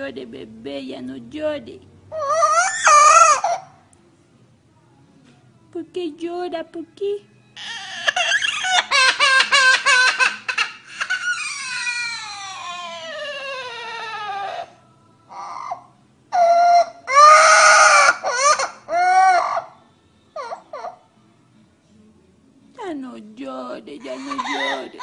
llore, bebé, ya no llore. ¿Por qué llora? ¿Por qué? Ya no llore, ya no llore.